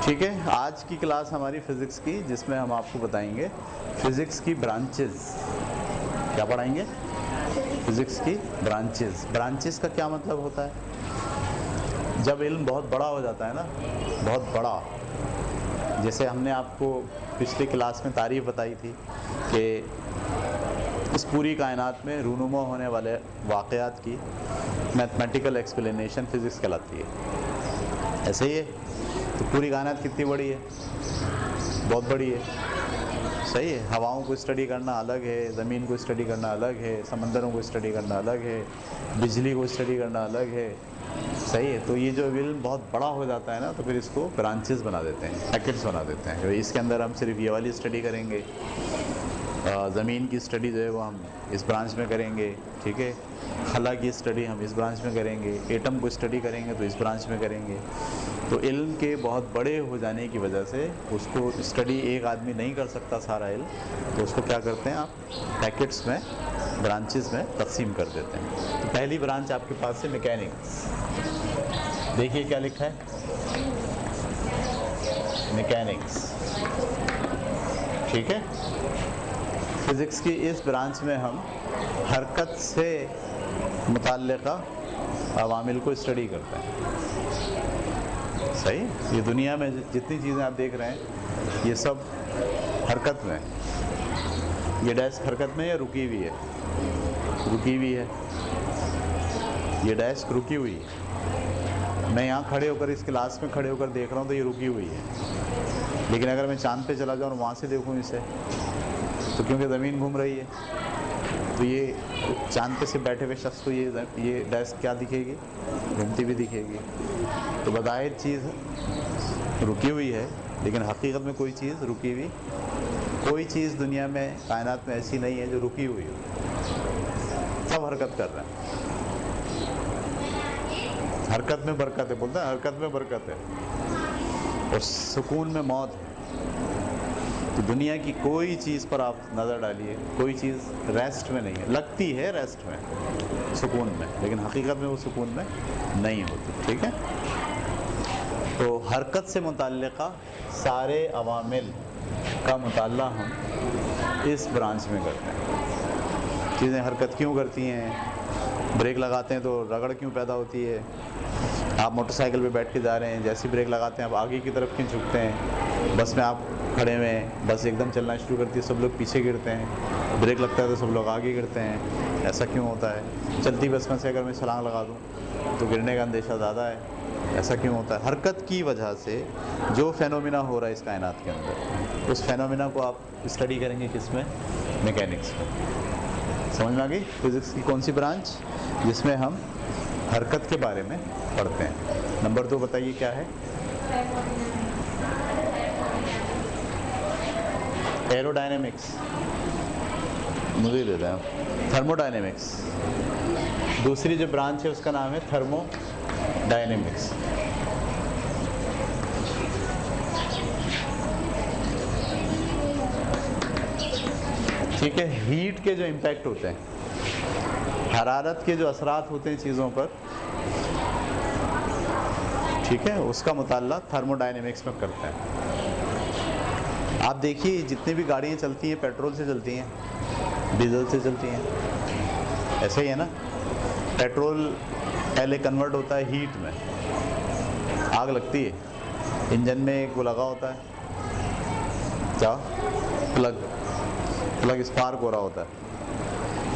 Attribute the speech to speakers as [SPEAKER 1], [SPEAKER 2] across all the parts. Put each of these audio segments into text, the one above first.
[SPEAKER 1] ठीक है, आज की क्लास हमारी फ़िज़िक्स की, जिसमें हम आपको बताएंगे फ़िज़िक्स की ब्रांचेस। क्या पढ़ाएंगे? फ़िज़िक्स की ब्रांचेस। ब्रांचेस का क्या मतलब होता है? जब इल्म बहुत बड़ा हो जाता है ना, बहुत बड़ा, जैसे हमने आपको पिछली क्लास में तारीफ़ बताई थी कि इस पूरी कायनात में रूनुमा होने वाले वाक़यात की मैथमेटिकल एक्सप्लेनेशन फ़िज़िक्स कहलाती है। ऐसे ही है। तो पूरी कायनात कितनी बड़ी है? बहुत बड़ी है, सही है। हवाओं को स्टडी करना अलग है, ज़मीन को स्टडी करना अलग है, समंदरों को स्टडी करना अलग है, बिजली को स्टडी करना अलग है, सही है। तो ये जो इल्म बहुत बड़ा हो जाता है ना, तो फिर इसको ब्रांचेस बना देते हैं, पैकेट्स बना देते हैं। इसके अंदर हम सिर्फ ये वाली स्टडी करेंगे, ज़मीन की स्टडी जो है वो हम इस ब्रांच में करेंगे, ठीक है। खला की स्टडी हम इस ब्रांच में करेंगे, एटम को स्टडी करेंगे तो इस ब्रांच में करेंगे। तो इल्म के बहुत बड़े हो जाने की वजह से उसको स्टडी एक आदमी नहीं कर सकता सारा इल्म, तो उसको क्या करते हैं आप, पैकेट्स में, ब्रांचेस में तकसीम कर देते हैं। तो पहली ब्रांच आपके पास है मैकेनिक्स। देखिए क्या लिखा है, मैकेनिक्स, ठीक है। फ़िज़िक्स की इस ब्रांच में हम हरकत से मुताल्लिक़ा अवामिल को स्टडी करते हैं, सही। ये दुनिया में जितनी चीज़ें आप देख रहे हैं ये सब हरकत में। ये डेस्क हरकत में या रुकी हुई है? रुकी हुई है। ये डेस्क रुकी हुई है। मैं यहाँ खड़े होकर, इस क्लास में खड़े होकर देख रहा हूँ तो ये रुकी हुई है। लेकिन अगर मैं चाँद पे चला जाऊँ और वहाँ से देखूँ इसे, तो क्योंकि ज़मीन घूम रही है, तो ये चाँद पे से बैठे हुए शख्स को ये डेस्क क्या दिखेगी? घूमती भी दिखेगी। तो बज़ाहिर चीज़ रुकी हुई है, लेकिन हकीकत में कोई चीज़ रुकी हुई, कोई चीज़ दुनिया में, कायनात में ऐसी नहीं है जो रुकी हुई हो। सब हरकत कर रहे हैं। हरकत में बरकत है, बोलते हैं हरकत में बरकत है, और सुकून में मौत है। तो दुनिया की कोई चीज़ पर आप नज़र डालिए, कोई चीज़ रेस्ट में नहीं है। लगती है रेस्ट में, सुकून में, लेकिन हकीकत में वो सुकून में नहीं होती, ठीक है। तो हरकत से मुताल्लिक़ा सारे अवामिल का मुताल्ला हम इस ब्रांच में करते हैं। चीज़ें हरकत क्यों करती हैं? ब्रेक लगाते हैं तो रगड़ क्यों पैदा होती है? आप मोटरसाइकिल पे बैठ के जा रहे हैं, जैसे ब्रेक लगाते हैं आप आगे की तरफ क्यों झुकते हैं? बस में आप खड़े हैं, बस एकदम चलना शुरू करती है, सब लोग पीछे गिरते हैं। ब्रेक लगता है तो सब लोग आगे गिरते हैं। ऐसा क्यों होता है? चलती बस में से अगर मैं छलांग लगा दूँ तो गिरने का अंदेशा ज़्यादा है। ऐसा क्यों होता है? हरकत की वजह से जो फेनोमिना हो रहा है इस कायनात के अंदर, उस फेनोमिना को आप स्टडी करेंगे किस में? मैकेनिक्स में। समझ में आ गई? फ़िज़िक्स की कौन सी ब्रांच जिसमें हम हरकत के बारे में पढ़ते हैं। नंबर 2 बताइए क्या है? एरोडायनेमिक्स, मुझे दे रहे हैं थर्मोडायनेमिक्स। दूसरी जो ब्रांच है उसका नाम है थर्मोडायनेमिक्स। ठीक है। हीट के जो इम्पैक्ट होते हैं, हरारत के जो असरात होते हैं चीज़ों पर, ठीक है, उसका मुताल्ला थर्मोडायनेमिक्स में करते हैं। आप देखिए जितनी भी गाड़ियाँ चलती हैं पेट्रोल से चलती हैं, डीजल से चलती हैं, ऐसे ही है ना। पेट्रोल पहले कन्वर्ट होता है हीट में, आग लगती है, इंजन में एक वो लगा होता है, क्या, प्लग स्पार्क हो रहा होता है,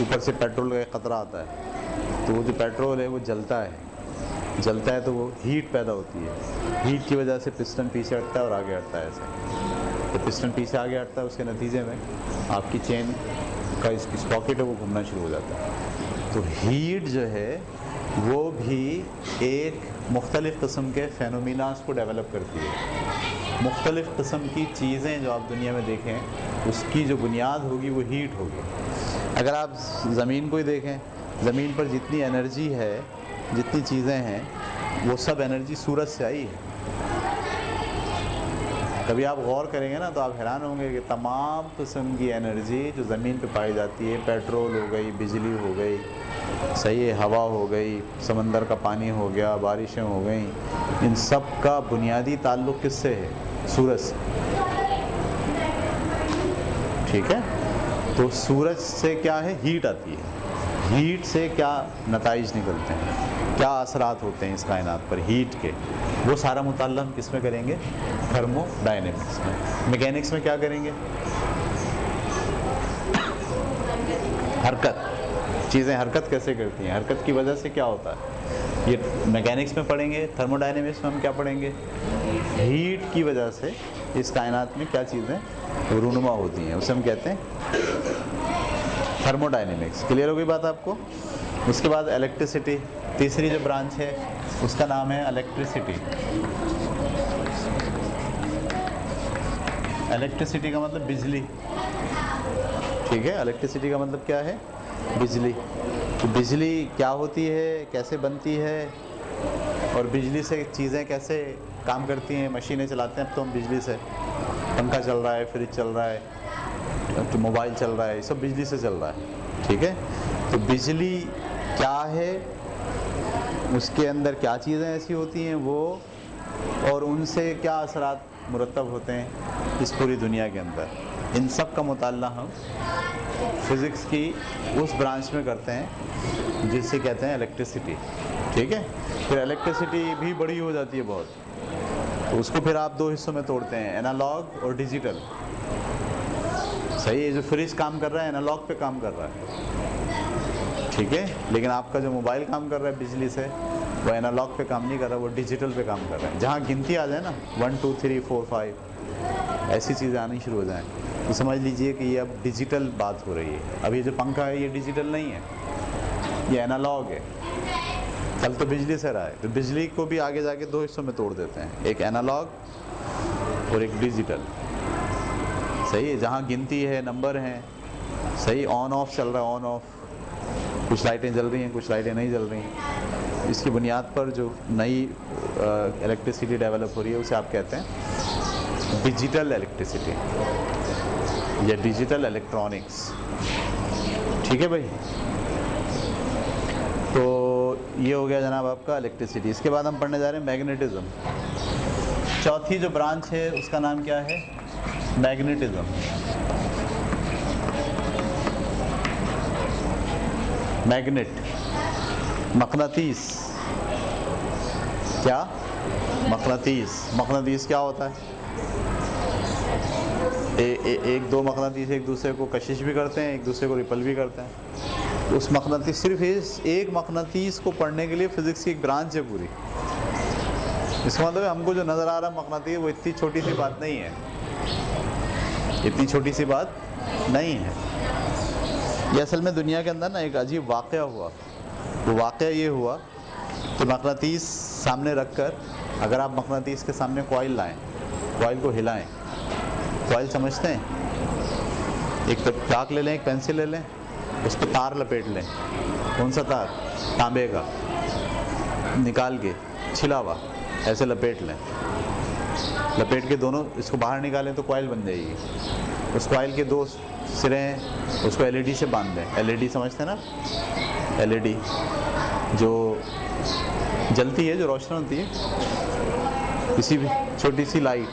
[SPEAKER 1] ऊपर से पेट्रोल का एक क़तरा आता है, तो वो जो पेट्रोल है वो जलता है तो वो हीट पैदा होती है। हीट की वजह से पिस्टन पीछे हटता है और आगे हटता है। ऐसे तो पिस्टन पीछे आगे हटता है, उसके नतीजे में आपकी चेन का इस पॉकेट है वो घूमना शुरू हो जाता है। तो हीट जो है वो भी एक मुख्तलिफ़ किस्म के फेनोमिनास को डेवलप करती है। मुख्तलिफ़ किस्म की चीज़ें जो आप दुनिया में देखें, उसकी जो बुनियाद होगी वो हीट होगी। अगर आप ज़मीन को ही देखें, ज़मीन पर जितनी एनर्जी है, जितनी चीज़ें हैं, वो सब एनर्जी सूरज से आई है। कभी आप गौर करेंगे ना तो आप हैरान होंगे कि तमाम किस्म की एनर्जी जो ज़मीन पे पाई जाती है, पेट्रोल हो गई, बिजली हो गई, सही है, हवा हो गई, समंदर का पानी हो गया, बारिशें हो गई, इन सब का बुनियादी ताल्लुक़ किससे है? सूरज से। ठीक है, तो सूरज से क्या है? हीट आती है। हीट से क्या नताइज निकलते हैं, क्या असरात होते हैं इस कायनात पर हीट के, वो सारा मुताल्ला हम किस में करेंगे? थर्मोडायनेमिक्स में। मैकेनिक्स में क्या करेंगे? हरकत, चीज़ें हरकत कैसे करती हैं, हरकत की वजह से क्या होता है, ये मैकेनिक्स में पढ़ेंगे। थर्मोडायनेमिक्स में हम क्या पढ़ेंगे? हीट की वजह से इस कायनात में क्या चीज़ें रूनुमा होती हैं, उसे हम कहते हैं थर्मोडायनेमिक्स। क्लियर हो गई बात आपको? उसके बाद इलेक्ट्रिसिटी, तीसरी जो ब्रांच है उसका नाम है इलेक्ट्रिसिटी। इलेक्ट्रिसिटी का मतलब बिजली। ठीक है, इलेक्ट्रिसिटी का मतलब क्या है? बिजली। तो बिजली क्या होती है, कैसे बनती है, और बिजली से चीज़ें कैसे काम करती हैं, मशीनें चलाते हैं अब तो हम बिजली से, पंखा चल रहा है, फ्रिज चल रहा है, तो मोबाइल चल रहा है, ये सब बिजली से चल रहा है। ठीक है, तो बिजली क्या है, उसके अंदर क्या चीज़ें ऐसी होती हैं वो, और उनसे क्या असरात मुरतब होते हैं इस पूरी दुनिया के अंदर, इन सब का मुताल्ला हम फिज़िक्स की उस ब्रांच में करते हैं जिसे कहते हैं इलेक्ट्रिसिटी। ठीक है, फिर इलेक्ट्रिसिटी भी बड़ी हो जाती है बहुत, तो उसको फिर आप दो हिस्सों में तोड़ते हैं, एनालॉग और डिजिटल। सही है, जो फ्रिज काम कर रहा है एनालॉग पे काम कर रहा है। ठीक है, लेकिन आपका जो मोबाइल काम कर रहा है बिजली से, वो एनालॉग पे काम नहीं कर रहा, वो डिजिटल पे काम कर रहा है। जहाँ गिनती आ जाए ना 1 2 3 4 5 ऐसी चीज़ें आनी शुरू हो जाएं, तो समझ लीजिए कि ये अब डिजिटल बात हो रही है। अब ये जो पंखा है ये डिजिटल नहीं है, ये एनालॉग है। कल तो बिजली से रहा है, तो बिजली को भी आगे जाके दो हिस्सों में तोड़ देते हैं, एक एनालॉग और एक डिजिटल। सही है, जहाँ गिनती है, नंबर हैं, सही, ऑन ऑफ चल रहा है, ऑन ऑफ, कुछ लाइटें जल रही हैं, कुछ लाइटें नहीं जल रही हैं। इसकी बुनियाद पर जो नई इलेक्ट्रिसिटी डेवलप हो रही है उसे आप कहते हैं डिजिटल इलेक्ट्रिसिटी या डिजिटल इलेक्ट्रॉनिक्स। ठीक है भाई, तो ये हो गया जनाब आपका इलेक्ट्रिसिटी। इसके बाद हम पढ़ने जा रहे हैं मैग्नेटिज्म। चौथी जो ब्रांच है उसका नाम क्या है? मैग्नेटिज्म। मैग्नेट, मकनातीस। क्या? मकनातीस। मकनातीस क्या होता है? एक दो मकनातीस एक दूसरे को कशिश भी करते हैं, एक दूसरे को रिपल भी करते हैं। उस मकनातीस, सिर्फ इस एक मकनातीस को पढ़ने के लिए फिज़िक्स की एक ब्रांच है पूरी। इसका मतलब है हमको जो नज़र आ रहा मकनातीस वो इतनी छोटी सी बात नहीं है, इतनी छोटी सी बात नहीं है। ये असल में दुनिया के अंदर ना एक अजीब वाक़या हुआ। वो वाक़या ये हुआ कि मकनातीस सामने रख कर, अगर आप मकनातीस के सामने कॉइल लाएं, कॉइल को हिलाएं, कॉइल समझते हैं? एक चाक ले लें, एक पेंसिल ले लें, उस पर तार लपेट लें। कौन सा तार? तांबे का, निकाल के छिला हुआ ऐसे लपेट लें। लपेट के दोनों इसको बाहर निकालें तो कॉइल बन जाएगी। उस कॉइल के दो सिरे हैं, उसको एलईडी से बांध दें। एलईडी समझते हैं ना? एलईडी जो जलती है, जो रोशनी होती है, किसी भी छोटी सी लाइट,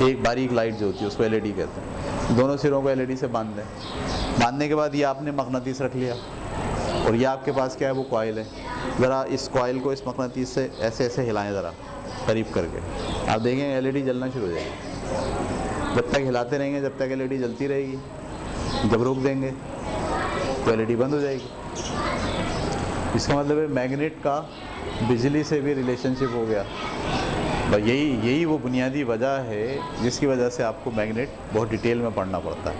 [SPEAKER 1] एक बारीक लाइट जो होती है उसको एलईडी कहते हैं। दोनों सिरों को एलईडी से बांध दें। बांधने के बाद ये आपने मकनातीस रख लिया और ये आपके पास क्या है? वो कॉइल है। ज़रा इस कॉइल को इस मकनातीस से ऐसे ऐसे हिलाएं, ज़रा करीब करके, आप देखेंगे एलईडी जलना शुरू हो जाएगी। जब तक हिलाते रहेंगे जब तक एलईडी जलती रहेगी, जब रोक देंगे तो एलईडी बंद हो जाएगी। इसका मतलब है मैग्नेट का बिजली से भी रिलेशनशिप हो गया। भाई यही वो बुनियादी वजह है जिसकी वजह से आपको मैग्नेट बहुत डिटेल में पढ़ना पड़ता है।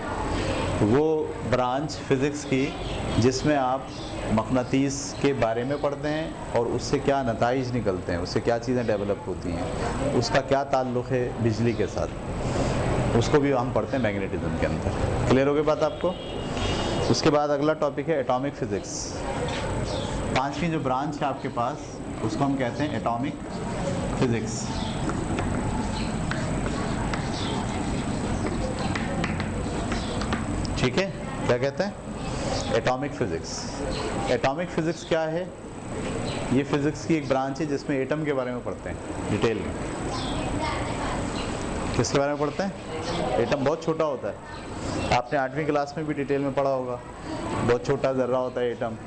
[SPEAKER 1] वो ब्रांच फिज़िक्स की जिसमें आप मकनातीस के बारे में पढ़ते हैं और उससे क्या नताइज निकलते हैं, उससे क्या चीज़ें डेवलप होती हैं, उसका क्या ताल्लुक़ है बिजली के साथ, उसको भी हम पढ़ते हैं मैग्नेटिज्म के अंदर। क्लियर हो गई बात आपको? उसके बाद अगला टॉपिक है एटॉमिक फ़िज़िक्स। पांचवी जो ब्रांच है आपके पास उसको हम कहते हैं एटॉमिक फ़िज़िक्स। ठीक है, क्या कहते हैं? Atomic physics. एटॉमिक फिजिक्स क्या है? ये फिजिक्स की एक ब्रांच है जिसमें एटम के बारे में पढ़ते हैं डिटेल में। किसके बारे में पढ़ते हैं? एटम बहुत छोटा होता है, आपने 8वीं क्लास में भी डिटेल में पढ़ा होगा। बहुत छोटा ज़र्रा होता है एटम,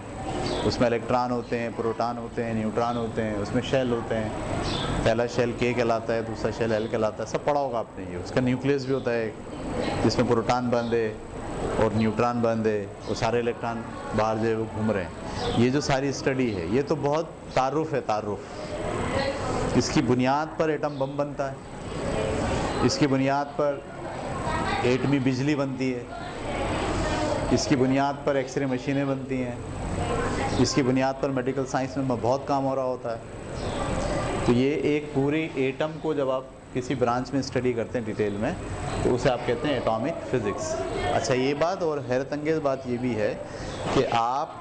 [SPEAKER 1] उसमें इलेक्ट्रॉन होते हैं, प्रोटॉन होते हैं, न्यूट्रॉन होते हैं, उसमें शेल होते हैं। पहला शेल के कहलाता है, दूसरा शेल एल कहलाता है, सब पढ़ा होगा आपने ये। उसका न्यूक्लियस भी होता है जिसमें प्रोटॉन बंद है और न्यूट्रॉन बंद है, वो सारे इलेक्ट्रॉन बाहर जो है वो घूम रहे हैं। ये जो सारी स्टडी है ये तो बहुत तारुफ है, तारुफ। इसकी बुनियाद पर एटम बम बनता है, इसकी बुनियाद पर एटमी बिजली बनती है, इसकी बुनियाद पर एक्सरे मशीनें बनती हैं, इसकी बुनियाद पर मेडिकल साइंस में बहुत काम हो रहा होता है। तो ये एक पूरी एटम को जब आप किसी ब्रांच में स्टडी करते हैं डिटेल में, तो उसे आप कहते हैं एटॉमिक फिज़िक्स। अच्छा, ये बात और हैरत अंगेज़ बात ये भी है कि आप,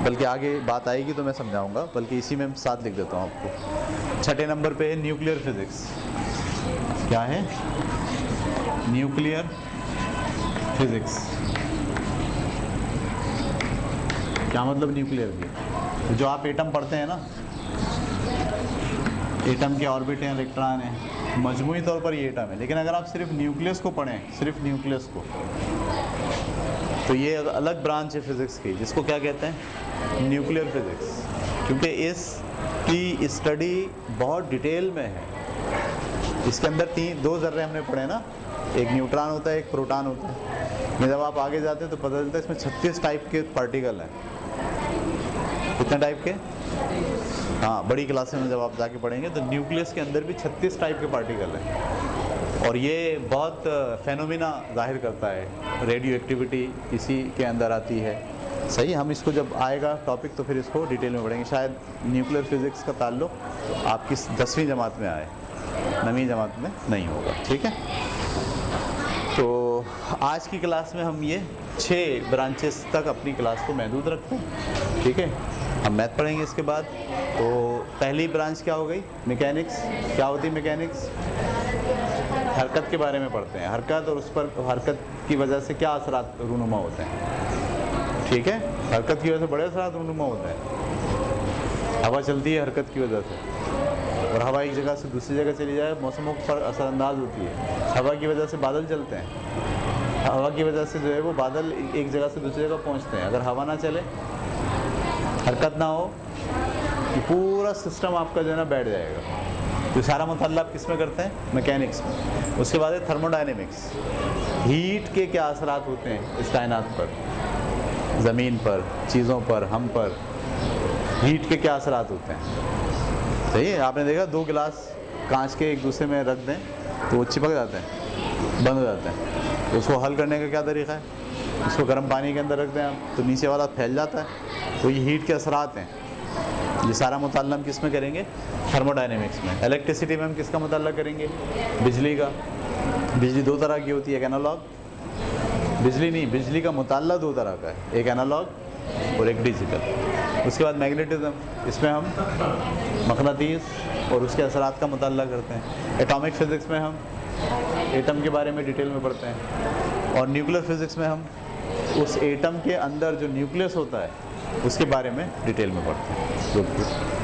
[SPEAKER 1] बल्कि आगे बात आएगी तो मैं समझाऊंगा, बल्कि इसी में साथ लिख देता हूँ आपको। छठे नंबर पे है न्यूक्लियर फिज़िक्स। क्या है? Nuclear physics. क्या मतलब न्यूक्लियर की? जो आप एटम पढ़ते हैं ना, एटम के ऑर्बिट हैं, इलेक्ट्रॉन हैं, मजमूई तौर पर ये एटम है। लेकिन अगर आप सिर्फ न्यूक्लियस को पढ़ें, सिर्फ न्यूक्लियस को, तो ये अलग ब्रांच है फिज़िक्स की, जिसको क्या कहते हैं? Nuclear physics. क्योंकि इसकी स्टडी बहुत डिटेल में है। इसके अंदर दो ज़र्रे हमने पढ़े ना, एक न्यूट्रॉन होता है, एक प्रोटॉन होता है। जब आप आगे जाते हैं तो पता चलता है इसमें 36 टाइप के पार्टिकल हैं। कितने टाइप के? हाँ, बड़ी क्लासें में जब आप जाके पढ़ेंगे तो न्यूक्लियस के अंदर भी 36 टाइप के पार्टिकल हैं। और ये बहुत फेनोमिना जाहिर करता है, रेडियो एक्टिविटी इसी के अंदर आती है। सही, हम इसको जब आएगा टॉपिक तो फिर इसको डिटेल में पढ़ेंगे। शायद न्यूक्लियर फिज़िक्स का ताल्लुक आपकी 10वीं जमात में आए, 9वीं जमात में नहीं होगा। ठीक है, तो आज की क्लास में हम ये 6 ब्रांचेस तक अपनी क्लास को महदूद रखते हैं। ठीक है, हम मैथ पढ़ेंगे इसके बाद। तो पहली ब्रांच क्या हो गई? मैकेनिक्स। क्या होती है मैकेनिक्स? हरकत के बारे में पढ़ते हैं, हरकत और उस पर हरकत की वजह से क्या असरात रूनुमा होते हैं। ठीक है, हरकत की वजह से बड़े असरात रूनुमा होते हैं। हवा चलती है हरकत की वजह से, और हवा एक जगह से दूसरी जगह चली जाए, मौसमों पर असरअंदाज होती है। हवा की वजह से बादल चलते हैं, हवा की वजह से जो है वो बादल एक जगह से दूसरी जगह पहुंचते हैं। अगर हवा ना चले, हरकत ना हो, तो पूरा सिस्टम आपका जो है ना बैठ जाएगा। तो सारा मुताल्ला आप किस में करते हैं? मैकेनिक्स में। उसके बाद है थर्मोडायनेमिक्स। हीट के क्या असरात होते हैं इस कायनात पर, ज़मीन पर, चीज़ों पर, हम पर, हीट के क्या असरात होते हैं। सही है, आपने देखा 2 गिलास कांच के एक दूसरे में रख दें तो वो चिपक जाते हैं, बंद हो जाते हैं। तो उसको हल करने का क्या तरीक़ा है? उसको गर्म पानी के अंदर रख दें आप, तो नीचे वाला फैल जाता है। तो ये हीट के असरात हैं। ये सारा मुताल्ला हम किस में करेंगे? थर्मोडायनेमिक्स में। इलेक्ट्रिसिटी में हम किसका मुताल्ला करेंगे? बिजली का। बिजली 2 तरह की होती है, एक एनालॉग, बिजली नहीं, बिजली का मुताल्ला 2 तरह का है, एक एनालॉग और एक डिजिटल। उसके बाद मैग्नेटिज्म, इसमें हम मक़नातीस और उसके असरात का मुताल्ला करते हैं। एटॉमिक फ़िज़िक्स में हम एटम के बारे में डिटेल में पढ़ते हैं। और न्यूक्लियर फ़िज़िक्स में हम उस एटम के अंदर जो न्यूक्लियस होता है उसके बारे में डिटेल में पढ़ते हैं।